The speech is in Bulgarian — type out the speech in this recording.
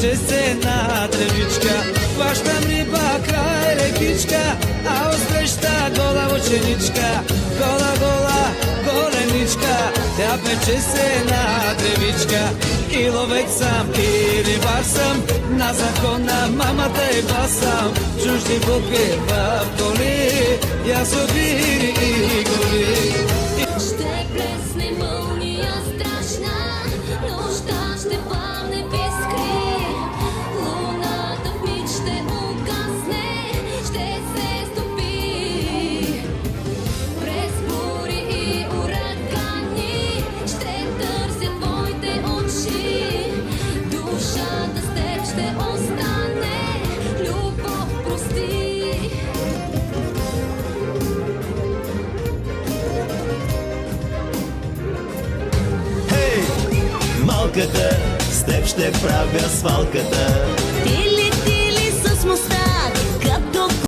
пече се една тревичка, хващам риба край рекичка, а отсреща гола ученичка, гола, гола, голеничка, тя пече се една тревичка. И ловец съм, и рибар съм, на закона мамата и бас съм, чужди буки в коли, язовири и гори. Ще плесне мълния страшна, нощта ще пламне в искри, луната в миг ще угасне, ще се стопи. През бури и урагани ще търся твоите очи, душата с теб ще остане, любов прости. Малката, с теб ще правя свалката.